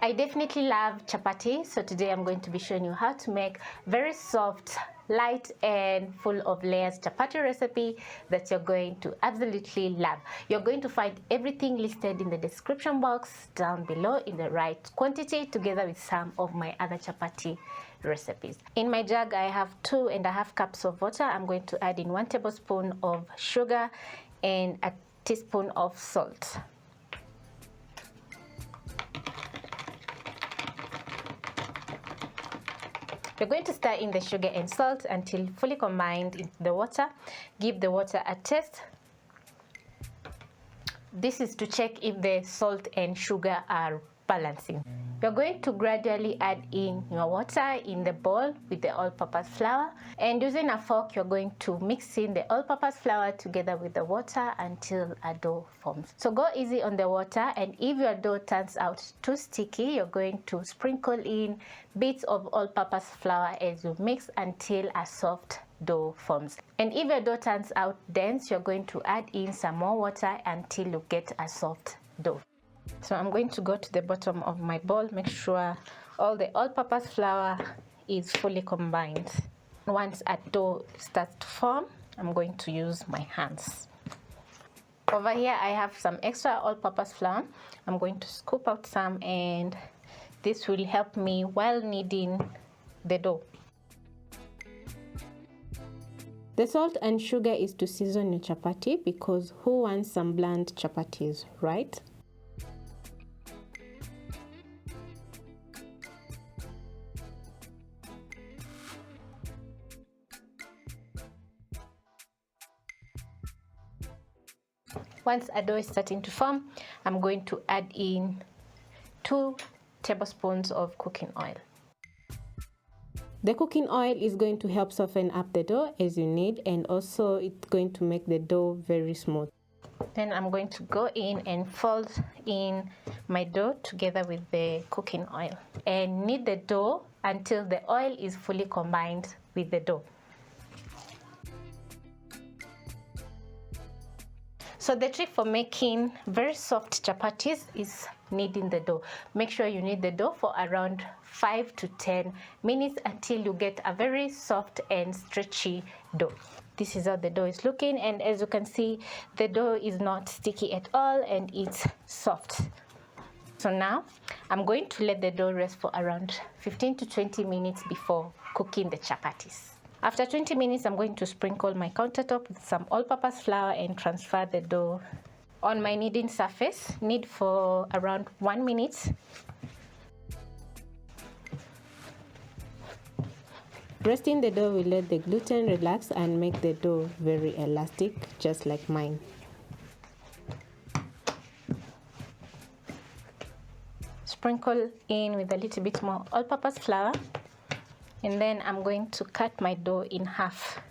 I definitely love chapati, so today I'm going to be showing you how to make very soft, light and full of layers chapati recipe that you're going to absolutely love. You're going to find everything listed in the description box down below in the right quantity, together with some of my other chapati recipes. In my jug I have 2.5 cups of water. I'm going to add in 1 tablespoon of sugar and a teaspoon of salt. You're going to stir in the sugar and salt until fully combined in the water. Give the water a taste. This is to check if the salt and sugar are balancing. You're going to gradually add in your water in the bowl with the all-purpose flour, and using a fork you're going to mix in the all-purpose flour together with the water until a dough forms. So go easy on the water, and if your dough turns out too sticky, you're going to sprinkle in bits of all-purpose flour as you mix until a soft dough forms. And if your dough turns out dense, you're going to add in some more water until you get a soft dough. So I'm going to go to the bottom of my bowl, make sure all the all-purpose flour is fully combined. Once a dough starts to form, I'm going to use my hands. Over here I have some extra all-purpose flour. I'm going to scoop out some, and this will help me while kneading the dough. The salt and sugar is to season your chapati, because who wants some bland chapatis, right? Once a dough is starting to form, I'm going to add in 2 tablespoons of cooking oil. The cooking oil is going to help soften up the dough as you need, and also it's going to make the dough very smooth. Then I'm going to go in and fold in my dough together with the cooking oil and knead the dough until the oil is fully combined with the dough. So the trick for making very soft chapatis is kneading the dough. Make sure you knead the dough for around 5 to 10 minutes until you get a very soft and stretchy dough. This is how the dough is looking, and as you can see, the dough is not sticky at all and it's soft. So now I'm going to let the dough rest for around 15 to 20 minutes before cooking the chapatis. After 20 minutes, I'm going to sprinkle my countertop with some all-purpose flour and transfer the dough on my kneading surface. Knead for around 1 minute. Resting the dough will let the gluten relax and make the dough very elastic, just like mine. Sprinkle in with a little bit more all-purpose flour. And then I'm going to cut my dough in half.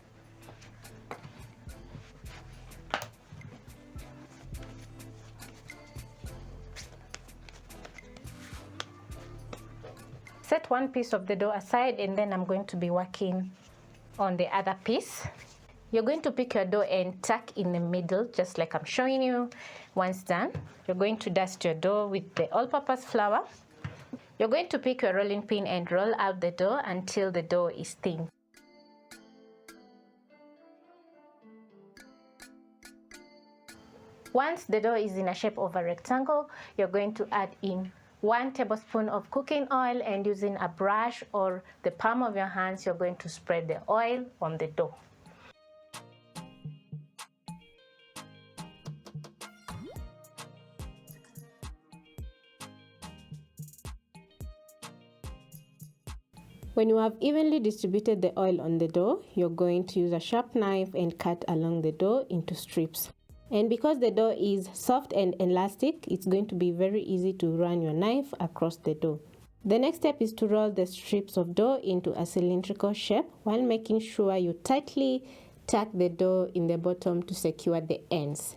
Set one piece of the dough aside, and then I'm going to be working on the other piece. You're going to pick your dough and tuck in the middle, just like I'm showing you. Once done, you're going to dust your dough with the all-purpose flour. You're going to pick your rolling pin and roll out the dough until the dough is thin. Once the dough is in a shape of a rectangle, you're going to add in 1 tablespoon of cooking oil, and using a brush or the palm of your hands, you're going to spread the oil on the dough. When you have evenly distributed the oil on the dough, you're going to use a sharp knife and cut along the dough into strips. And because the dough is soft and elastic, it's going to be very easy to run your knife across the dough. The next step is to roll the strips of dough into a cylindrical shape, while making sure you tightly tuck the dough in the bottom to secure the ends.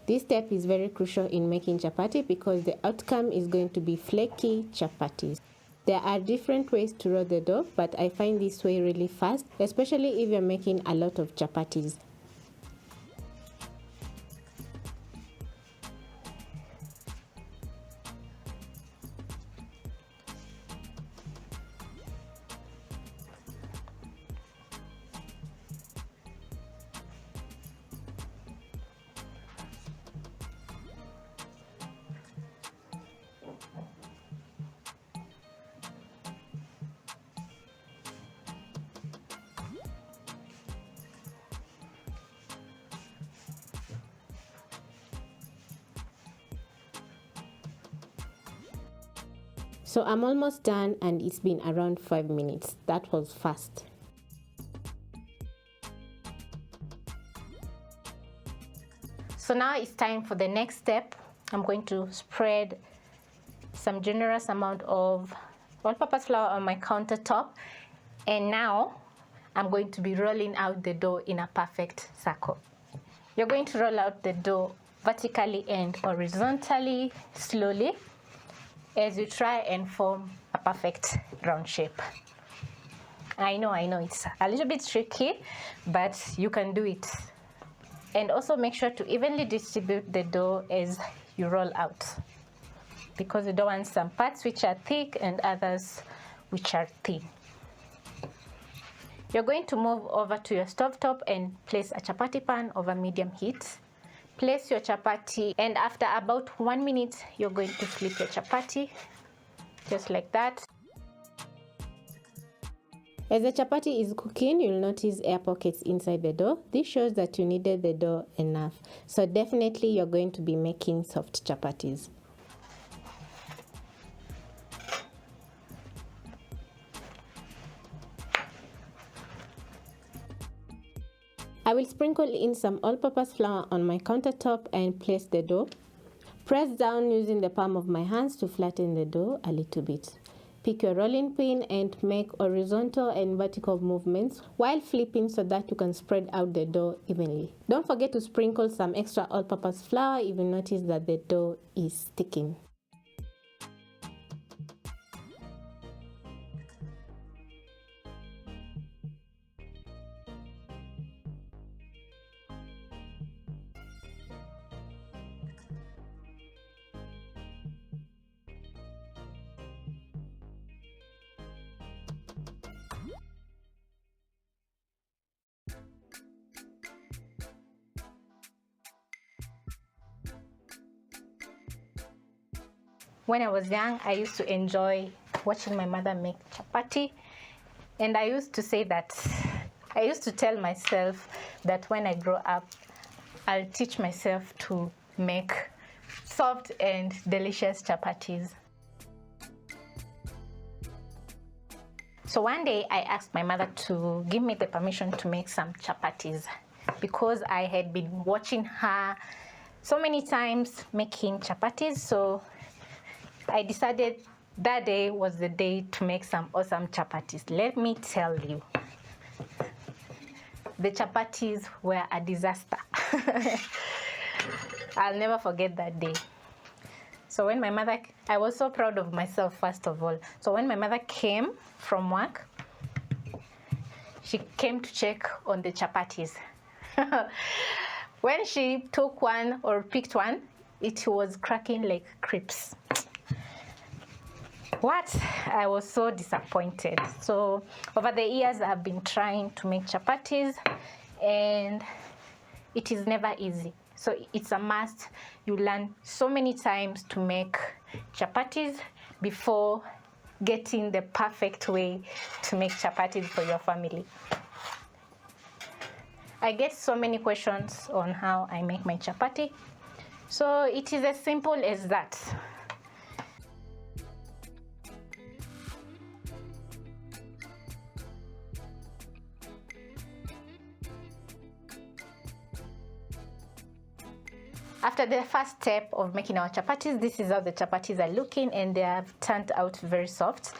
This step is very crucial in making chapati, because the outcome is going to be flaky chapatis. There are different ways to roll the dough, but I find this way really fast, especially if you're making a lot of chapatis. So I'm almost done, and it's been around 5 minutes. That was fast. So now it's time for the next step. I'm going to spread some generous amount of all-purpose flour on my countertop, and now I'm going to be rolling out the dough in a perfect circle. You're going to roll out the dough vertically and horizontally, slowly, as you try and form a perfect round shape. I know it's a little bit tricky, but you can do it. And also make sure to evenly distribute the dough as you roll out, because you don't want some parts which are thick and others which are thin. You're going to move over to your stovetop and place a chapati pan over medium heat. Place your chapati, and after about 1 minute, you're going to flip your chapati, just like that. As the chapati is cooking, you'll notice air pockets inside the dough. This shows that you kneaded the dough enough. So definitely you're going to be making soft chapatis. I will sprinkle in some all-purpose flour on my countertop and place the dough. Press down using the palm of my hands to flatten the dough a little bit. Pick your rolling pin and make horizontal and vertical movements while flipping so that you can spread out the dough evenly. Don't forget to sprinkle some extra all-purpose flour if you notice that the dough is sticking. When I was young, I used to enjoy watching my mother make chapati, and I used to tell myself that when I grow up, I'll teach myself to make soft and delicious chapatis. So one day I asked my mother to give me the permission to make some chapatis, because I had been watching her so many times making chapatis. So I decided that day was the day to make some awesome chapatis. Let me tell you, the chapatis were a disaster. I'll never forget that day. So when my mother, I was so proud of myself, first of all. So when my mother came from work, she came to check on the chapatis. When she took one or picked one, it was cracking like crisps. What? I was so disappointed. So over the years, I've been trying to make chapatis, and it is never easy. So it's a must. You learn so many times to make chapatis before getting the perfect way to make chapatis for your family. I get so many questions on how I make my chapati. So it is as simple as that. After the first step of making our chapatis, this is how the chapatis are looking, and they have turned out very soft.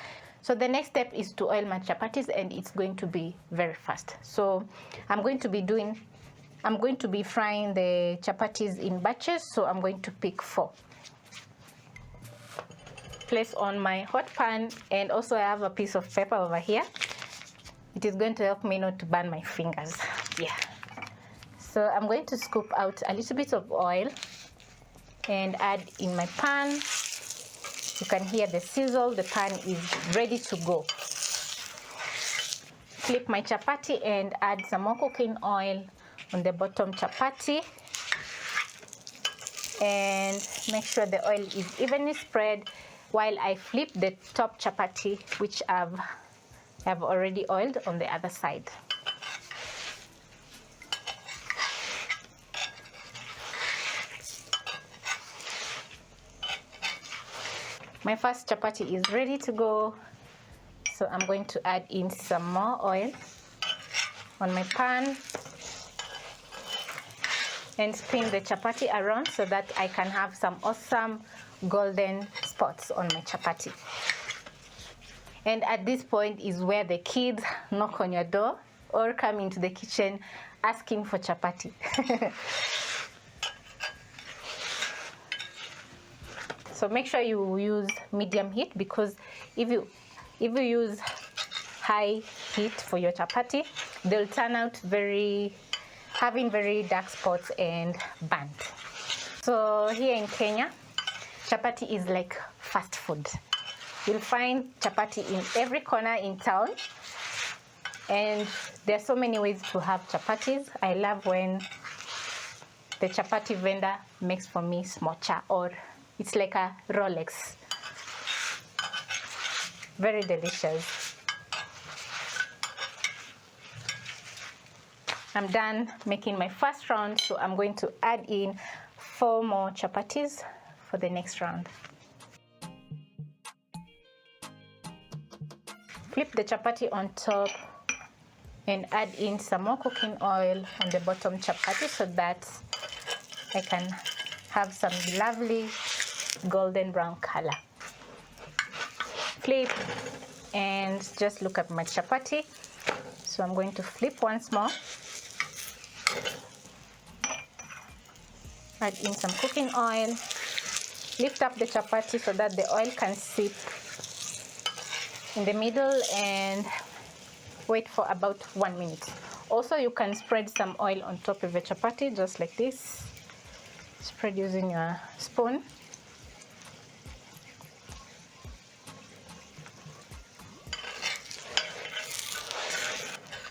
So the next step is to oil my chapatis, and it's going to be very fast. So I'm going to be frying the chapatis in batches, so I'm going to pick 4. Place on my hot pan, and also I have a piece of paper over here. It is going to help me not to burn my fingers. Yeah. So I'm going to scoop out a little bit of oil and add in my pan. You can hear the sizzle. The pan is ready to go. Flip my chapati and add some more cooking oil on the bottom chapati. And make sure the oil is evenly spread while I flip the top chapati, which I've already oiled, on the other side. My first chapati is ready to go. So I'm going to add in some more oil on my pan and spin the chapati around so that I can have some awesome golden spots on my chapati. And at this point is where the kids knock on your door or come into the kitchen asking for chapati. So make sure you use medium heat, because if you use high heat for your chapati, they'll turn out having very dark spots and burnt. So here in Kenya, chapati is like fast food. You'll find chapati in every corner in town, and there are so many ways to have chapatis. I love when the chapati vendor makes for me smocha, or it's like a Rolex. Very delicious. I'm done making my first round, so I'm going to add in 4 more chapatis for the next round. Flip the chapati on top and add in some more cooking oil on the bottom chapati so that I can have some lovely golden brown color. Flip and just look at my chapati. So I'm going to flip once more. Add in some cooking oil. Lift up the chapati so that the oil can seep in the middle, and wait for about 1 minute. Also, you can spread some oil on top of the chapati, just like this. Spread using your spoon.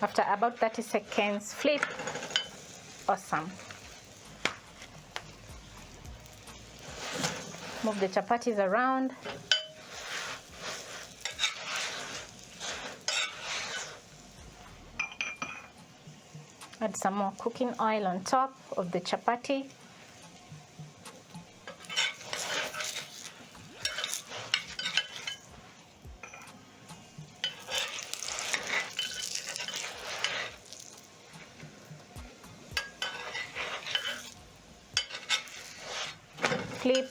After about 30 seconds, flip. Awesome. Move the chapatis around. Add some more cooking oil on top of the chapati. Flip.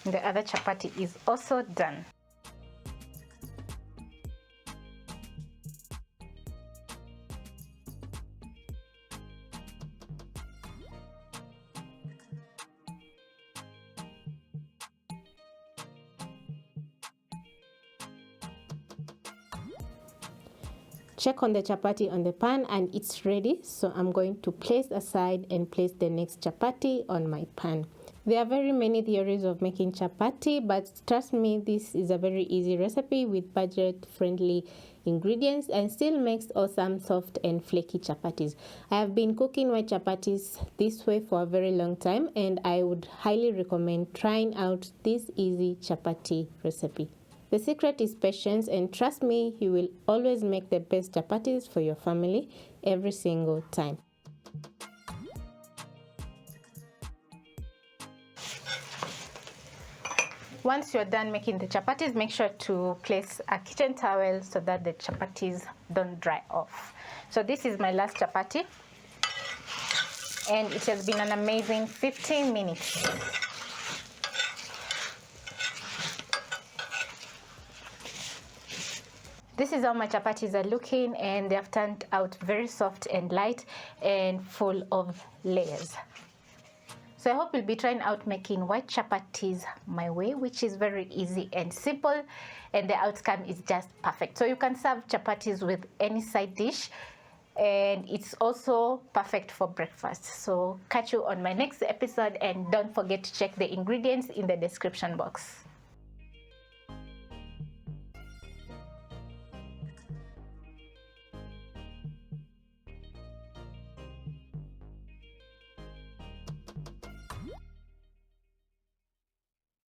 The other chapati is also done. Check on the chapati on the pan and it's ready, so I'm going to place aside and place the next chapati on my pan. There are very many theories of making chapati, but trust me, this is a very easy recipe with budget-friendly ingredients and still makes awesome soft and flaky chapatis. I have been cooking my chapatis this way for a very long time, and I would highly recommend trying out this easy chapati recipe. The secret is patience, and trust me, you will always make the best chapatis for your family every single time. Once you're done making the chapatis, make sure to place a kitchen towel so that the chapatis don't dry off. So this is my last chapati, and it has been an amazing 15 minutes. This is how my chapatis are looking, and they have turned out very soft and light and full of layers. So I hope you'll be trying out making white chapatis my way, which is very easy and simple, and the outcome is just perfect. So you can serve chapatis with any side dish, and it's also perfect for breakfast. So catch you on my next episode, and don't forget to check the ingredients in the description box.